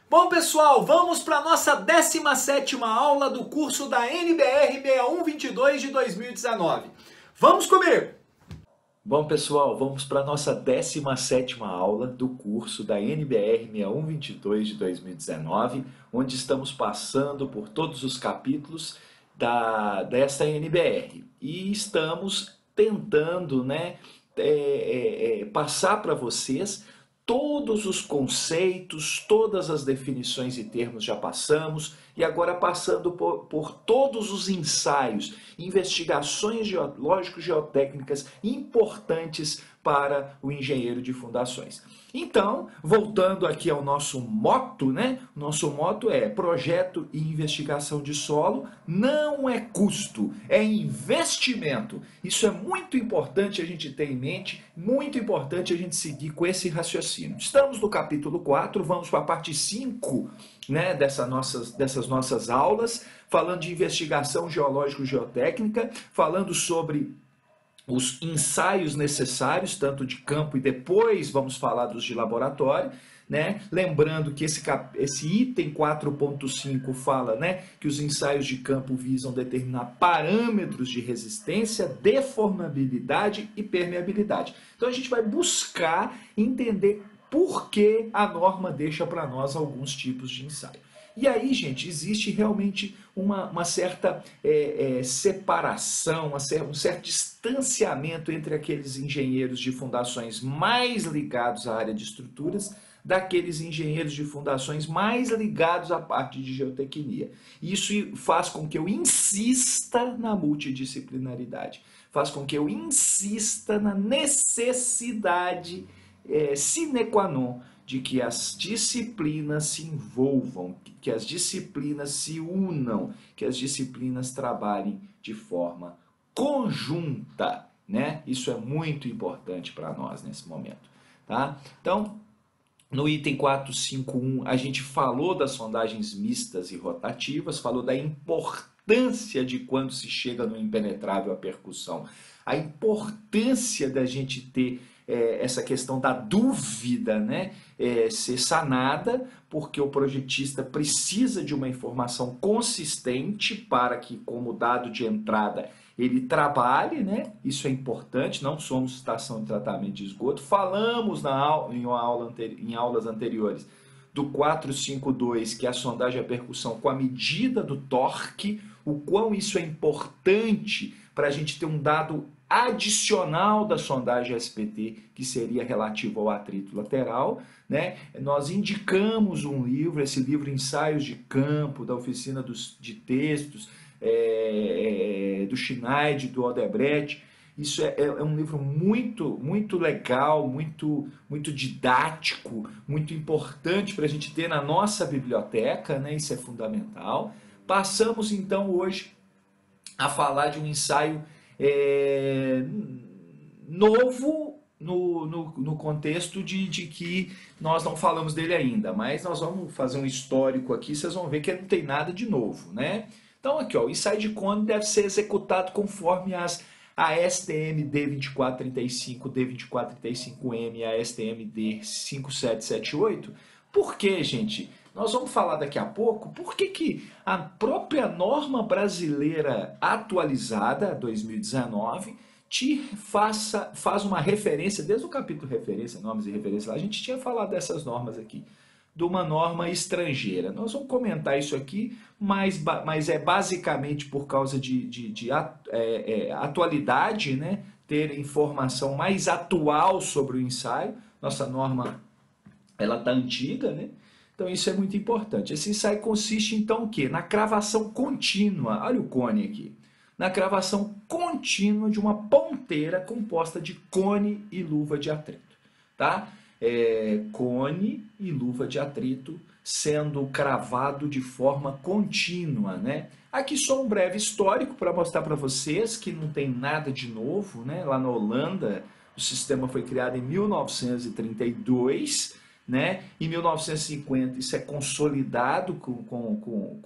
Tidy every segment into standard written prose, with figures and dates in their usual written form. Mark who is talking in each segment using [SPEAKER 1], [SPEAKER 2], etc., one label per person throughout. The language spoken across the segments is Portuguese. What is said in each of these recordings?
[SPEAKER 1] Bom, pessoal, vamos para a nossa 17ª aula do curso da NBR 6122 de 2019. Vamos comigo!
[SPEAKER 2] Bom, pessoal, vamos para a nossa 17ª aula do curso da NBR 6122 de 2019, onde estamos passando por todos os capítulos dessa NBR. E estamos tentando, passar para vocês todos os conceitos, todas as definições e termos já passamos, e agora passando por todos os ensaios, investigações geológico-geotécnicas importantes para o engenheiro de fundações. Então, voltando aqui ao nosso moto, Nosso moto é projeto e investigação de solo, não é custo, é investimento. Isso é muito importante a gente ter em mente, muito importante a gente seguir com esse raciocínio. Estamos no capítulo 4, vamos para a parte 5, dessas nossas aulas, falando de investigação geológico-geotécnica, falando sobre os ensaios necessários, tanto de campo e depois vamos falar dos de laboratório, Lembrando que esse item 4.5 fala, que os ensaios de campo visam determinar parâmetros de resistência, deformabilidade e permeabilidade. Então a gente vai buscar entender por que a norma deixa para nós alguns tipos de ensaio. E aí, gente, existe realmente uma certa separação, um certo distanciamento entre aqueles engenheiros de fundações mais ligados à área de estruturas daqueles engenheiros de fundações mais ligados à parte de geotecnia. Isso faz com que eu insista na multidisciplinaridade, faz com que eu insista na necessidade sine qua non de que as disciplinas se envolvam, que as disciplinas se unam, que as disciplinas trabalhem de forma conjunta, Isso é muito importante para nós nesse momento, tá? Então, no item 451, a gente falou das sondagens mistas e rotativas, falou da importância de quando se chega no impenetrável a percussão, a importância da gente ter essa questão da dúvida, ser sanada, porque o projetista precisa de uma informação consistente para que, como dado de entrada, ele trabalhe, Isso é importante, não somos estação de tratamento de esgoto. Falamos em aulas anteriores do 452, que é a sondagem a percussão com a medida do torque, o quão isso é importante para a gente ter um dado adicional da sondagem SPT, que seria relativo ao atrito lateral, Nós indicamos um livro, esse livro Ensaios de Campo, da Oficina de Textos, do Schneid, do Odebrecht. Isso é um livro muito legal, muito didático, muito importante para a gente ter na nossa biblioteca, Isso é fundamental. Passamos então hoje a falar de um ensaio novo no contexto de que nós não falamos dele ainda, mas nós vamos fazer um histórico aqui, vocês vão ver que não tem nada de novo, Então aqui, ó, o ensaio de cone deve ser executado conforme a STM D2435, D2435M e a STM D5778. Por quê, gente? Nós vamos falar daqui a pouco por que a própria norma brasileira atualizada, 2019, faz uma referência, desde o capítulo referência, normas e referência, a gente tinha falado dessas normas aqui, de uma norma estrangeira. Nós vamos comentar isso aqui, mas é basicamente por causa de atualidade, ter informação mais atual sobre o ensaio. Nossa norma ela está antiga, Então isso é muito importante. Esse ensaio consiste então o quê? Na cravação contínua, olha o cone aqui, na cravação contínua de uma ponteira composta de cone e luva de atrito, tá? Cone e luva de atrito sendo cravado de forma contínua, Aqui só um breve histórico para mostrar para vocês que não tem nada de novo, Lá na Holanda o sistema foi criado em 1932, Em 1950 isso é consolidado com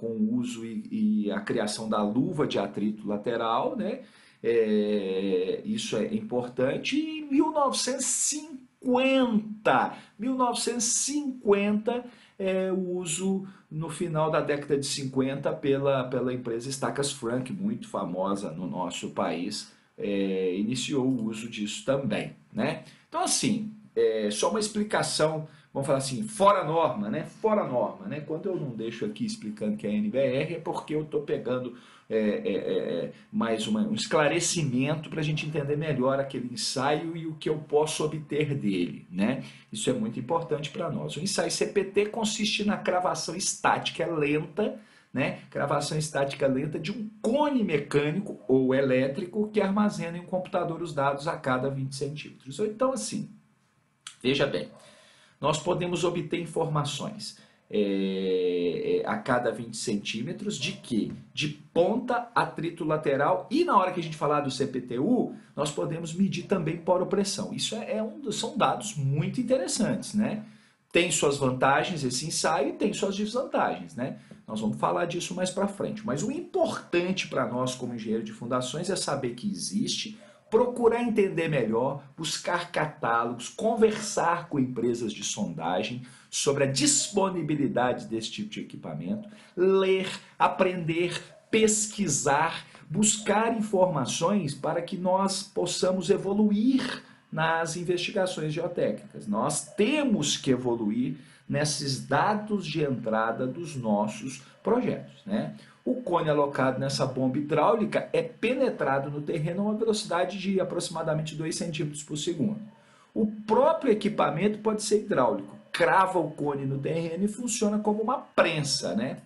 [SPEAKER 2] o uso e a criação da luva de atrito lateral, Isso é importante. E em 1950 o uso no final da década de 50 pela empresa Stacas Frank, muito famosa no nosso país, iniciou o uso disso também, né? Então, assim, só uma explicação, vamos falar assim, fora norma, né? Fora norma, né? Quando eu não deixo aqui explicando que é NBR, é porque eu estou pegando mais um esclarecimento para a gente entender melhor aquele ensaio e o que eu posso obter dele, né? Isso é muito importante para nós. O ensaio CPT consiste na cravação estática lenta, né? Cravação estática lenta de um cone mecânico ou elétrico que armazena em um computador os dados a cada 20 centímetros. Então, assim, veja bem, nós podemos obter informações a cada 20 centímetros de quê? De ponta, atrito lateral, e na hora que a gente falar do CPTU, nós podemos medir também poropressão. Isso são dados muito interessantes, né? Tem suas vantagens esse ensaio e tem suas desvantagens, né? Nós vamos falar disso mais para frente. Mas o importante para nós como engenheiro de fundações é saber que existe, procurar entender melhor, buscar catálogos, conversar com empresas de sondagem sobre a disponibilidade desse tipo de equipamento, ler, aprender, pesquisar, buscar informações para que nós possamos evoluir nas investigações geotécnicas. Nós temos que evoluir nesses dados de entrada dos nossos projetos, né? O cone alocado nessa bomba hidráulica é penetrado no terreno a uma velocidade de aproximadamente 2 centímetros por segundo. O próprio equipamento pode ser hidráulico, crava o cone no terreno e funciona como uma prensa, né?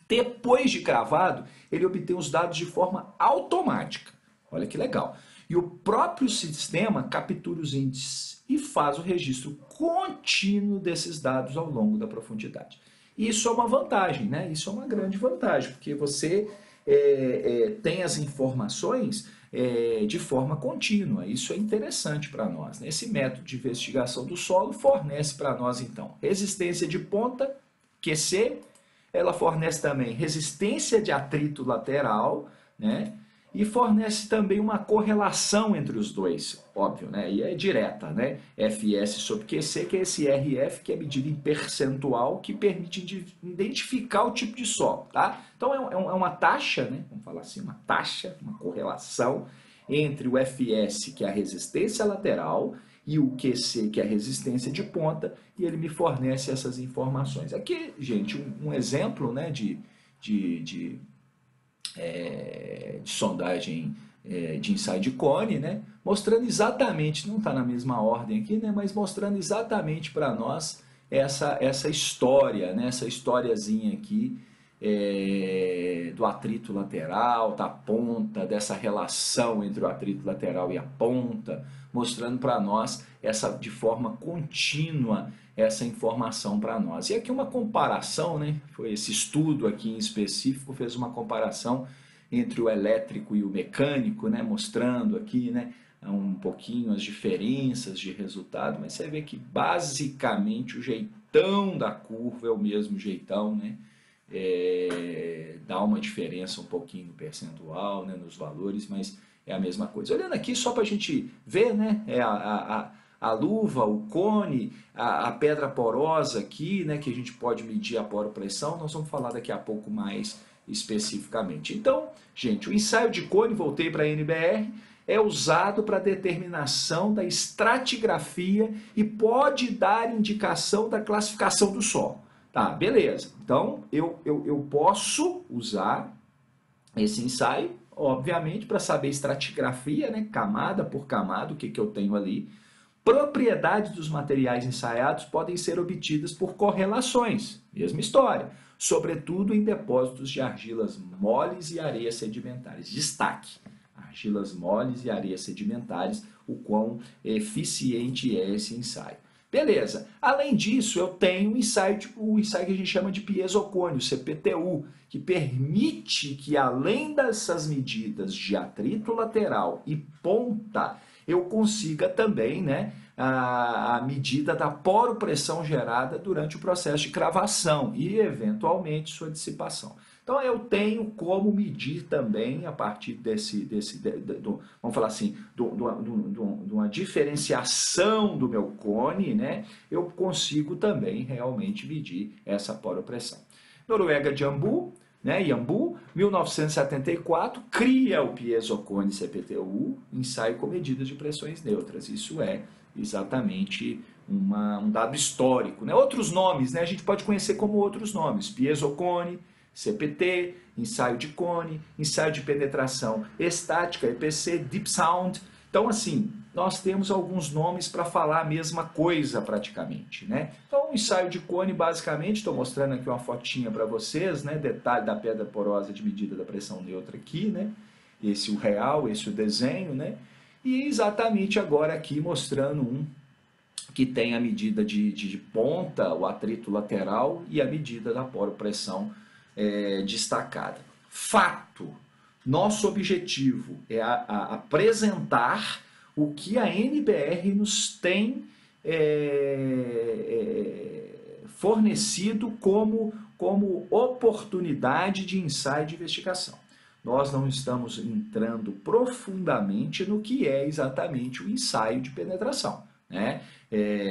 [SPEAKER 2] Depois de cravado, ele obtém os dados de forma automática. Olha que legal. E o próprio sistema captura os índices e faz o registro contínuo desses dados ao longo da profundidade. Isso é uma vantagem, né? Isso é uma grande vantagem, porque você tem as informações de forma contínua. Isso é interessante para nós, né? Esse método de investigação do solo fornece para nós, então, resistência de ponta, QC, ela fornece também resistência de atrito lateral, né? E fornece também uma correlação entre os dois, óbvio, né? E é direta, né? FS sobre QC, que é esse RF, que é medida em percentual, que permite identificar o tipo de solo, tá? Então é uma taxa, né? Vamos falar assim, uma taxa, uma correlação entre o FS, que é a resistência lateral, e o QC, que é a resistência de ponta, e ele me fornece essas informações. Aqui, gente, um exemplo, né, de sondagem de ensaio de cone, né? Mostrando exatamente, não está na mesma ordem aqui, né? Mas mostrando exatamente para nós essa história, né? Essa historiazinha aqui do atrito lateral, da ponta, dessa relação entre o atrito lateral e a ponta, mostrando para nós de forma contínua essa informação para nós. E aqui uma comparação, né? Foi esse estudo aqui em específico, fez uma comparação entre o elétrico e o mecânico, né? Mostrando aqui, né, um pouquinho as diferenças de resultado, mas você vê que basicamente o jeitão da curva é o mesmo jeitão, né? Dá uma diferença um pouquinho no percentual, né, nos valores, mas é a mesma coisa. Olhando aqui só para a gente ver, né, a luva, o cone, a pedra porosa aqui, né, que a gente pode medir a poropressão, nós vamos falar daqui a pouco mais especificamente. Então, gente, o ensaio de cone, voltei para a NBR, é usado para determinação da estratigrafia e pode dar indicação da classificação do solo. Tá, beleza. Então, eu posso usar esse ensaio, obviamente, para saber estratigrafia, né, camada por camada, o que eu tenho ali. Propriedades dos materiais ensaiados podem ser obtidas por correlações, mesma história, sobretudo em depósitos de argilas moles e areias sedimentares. Destaque, argilas moles e areias sedimentares, o quão eficiente é esse ensaio. Beleza, além disso eu tenho o ensaio que a gente chama de piezocone, o CPTU, que permite que além dessas medidas de atrito lateral e ponta, eu consiga também, né, a medida da poropressão gerada durante o processo de cravação e, eventualmente, sua dissipação. Então eu tenho como medir também a partir vamos falar assim, de uma diferenciação do meu cone, né? Eu consigo também realmente medir essa poropressão. Noruega de Iambu, né? Iambu, 1974, cria o piezocone CPTU, ensaio com medidas de pressões neutras. Isso é exatamente um dado histórico, né? Outros nomes, né? A gente pode conhecer como outros nomes, piezocone, CPT, ensaio de cone, ensaio de penetração estática, EPC, Deep Sound. Então, assim, nós temos alguns nomes para falar a mesma coisa praticamente, né? Então, o ensaio de cone, basicamente, estou mostrando aqui uma fotinha para vocês, né? Detalhe da pedra porosa de medida da pressão neutra aqui, né? Esse o real, esse o desenho, né? E exatamente agora aqui mostrando um que tem a medida de ponta, o atrito lateral e a medida da poropressão destacada. Fato, nosso objetivo é apresentar o que a NBR nos tem fornecido como oportunidade de ensaio de investigação. Nós não estamos entrando profundamente no que é exatamente o ensaio de penetração, né?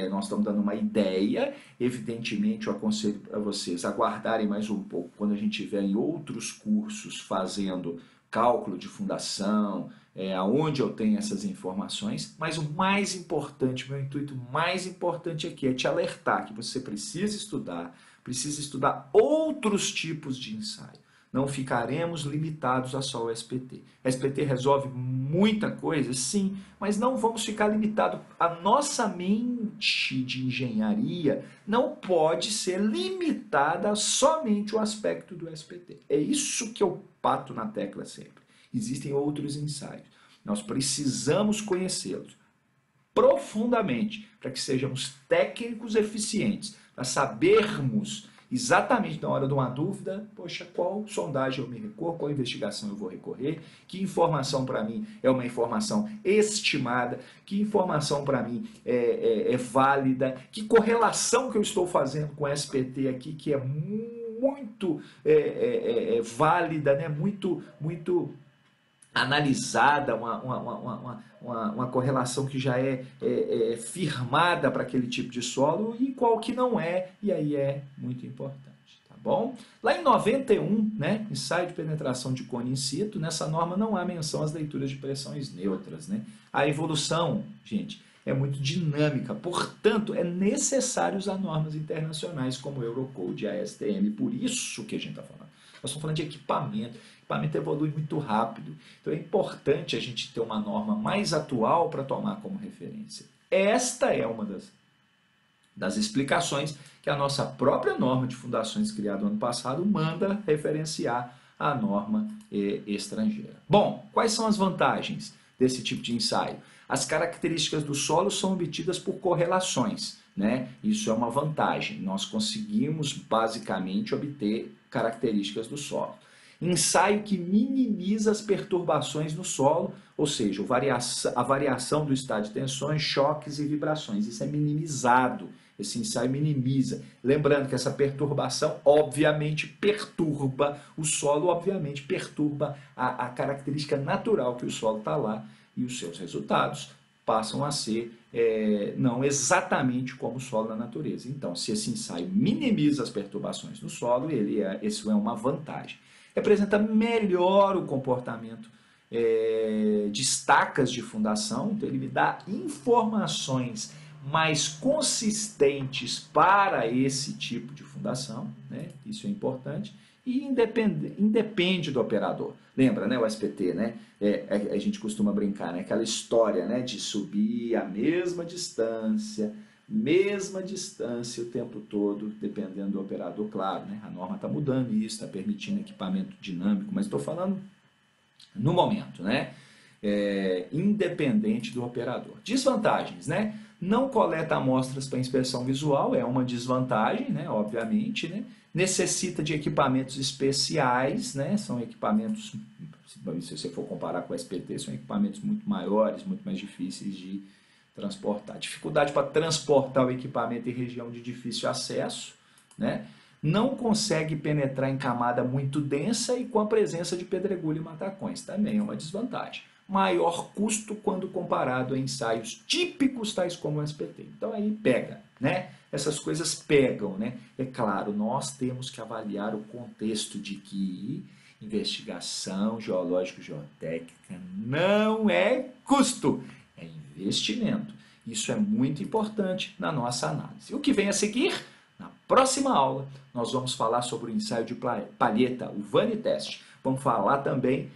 [SPEAKER 2] Nós estamos dando uma ideia, evidentemente eu aconselho a vocês aguardarem mais um pouco quando a gente estiver em outros cursos fazendo cálculo de fundação, aonde eu tenho essas informações, mas o mais importante, meu intuito mais importante aqui é te alertar que você precisa estudar outros tipos de ensaio. Não ficaremos limitados a só o SPT. A SPT resolve muita coisa, sim, mas não vamos ficar limitados. A nossa mente de engenharia não pode ser limitada a somente o aspecto do SPT. É isso que eu bato na tecla sempre. Existem outros ensaios. Nós precisamos conhecê-los profundamente para que sejamos técnicos eficientes, para sabermos exatamente na hora de uma dúvida, poxa, qual sondagem eu me recorro, qual investigação eu vou recorrer, que informação para mim é uma informação estimada, que informação para mim é válida, que correlação que eu estou fazendo com o SPT aqui, que é muito válida, né? muito analisada, uma correlação que já é firmada para aquele tipo de solo e qual que não é, e aí é muito importante, tá bom? Lá em 91, né, ensaio de penetração de cone in situ, nessa norma não há menção às leituras de pressões neutras, né? A evolução, gente, é muito dinâmica, portanto, é necessário usar normas internacionais como o Eurocode e a ASTM, por isso que a gente está falando. Nós estamos falando de equipamento. O equipamento evolui muito rápido. Então é importante a gente ter uma norma mais atual para tomar como referência. Esta é uma das explicações que a nossa própria norma de fundações criada no ano passado manda referenciar a norma estrangeira. Bom, quais são as vantagens desse tipo de ensaio? As características do solo são obtidas por correlações, né? Isso é uma vantagem. Nós conseguimos basicamente obter características do solo. Ensaio que minimiza as perturbações no solo, ou seja, a variação do estado de tensões, choques e vibrações. Isso é minimizado, esse ensaio minimiza. Lembrando que essa perturbação obviamente perturba o solo, obviamente perturba a característica natural que o solo está lá e os seus resultados passam a ser não exatamente como o solo na natureza. Então, se esse ensaio minimiza as perturbações no solo, isso é uma vantagem. Representa melhor o comportamento de estacas de fundação, então ele me dá informações mais consistentes para esse tipo de fundação, né? Isso é importante, e independe do operador. Lembra, né, o SPT, né? A gente costuma brincar, né? Aquela história, né, de subir a mesma distância o tempo todo, dependendo do operador, claro, né? A norma está mudando isso, está permitindo equipamento dinâmico, mas estou falando no momento, né? Independente do operador. Desvantagens, né? Não coleta amostras para inspeção visual, é uma desvantagem, né? Obviamente, né? Necessita de equipamentos especiais, né? São equipamentos, se você for comparar com o SPT, são equipamentos muito maiores, muito mais difíceis de transportar. Dificuldade para transportar o equipamento em região de difícil acesso, né? não consegue penetrar em camada muito densa e com a presença de pedregulho e matacões. Também é uma desvantagem. Maior custo quando comparado a ensaios típicos tais como o SPT. Então aí pega, né? Essas coisas pegam, né? É claro, nós temos que avaliar o contexto de que investigação geológico-geotécnica não é custo, é investimento. Isso é muito importante na nossa análise. O que vem a seguir? Na próxima aula, nós vamos falar sobre o ensaio de palheta, o Vanitest. Vamos falar também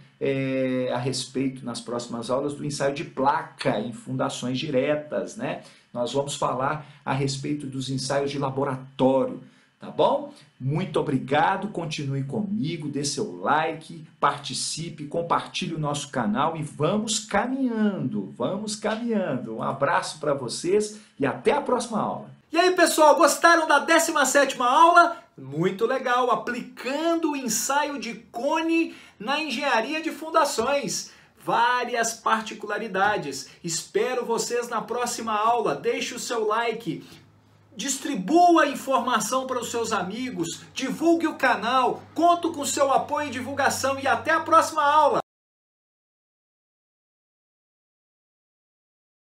[SPEAKER 2] a respeito, nas próximas aulas, do ensaio de placa em fundações diretas, né? Nós vamos falar a respeito dos ensaios de laboratório, tá bom? Muito obrigado, continue comigo, dê seu like, participe, compartilhe o nosso canal e vamos caminhando, vamos caminhando. Um abraço para vocês e até a próxima aula.
[SPEAKER 1] E aí, pessoal, gostaram da 17ª aula? Muito legal, aplicando o ensaio de cone na engenharia de fundações. Várias particularidades. Espero vocês na próxima aula. Deixe o seu like, distribua a informação para os seus amigos, divulgue o canal, conto com seu apoio e divulgação e até a próxima aula.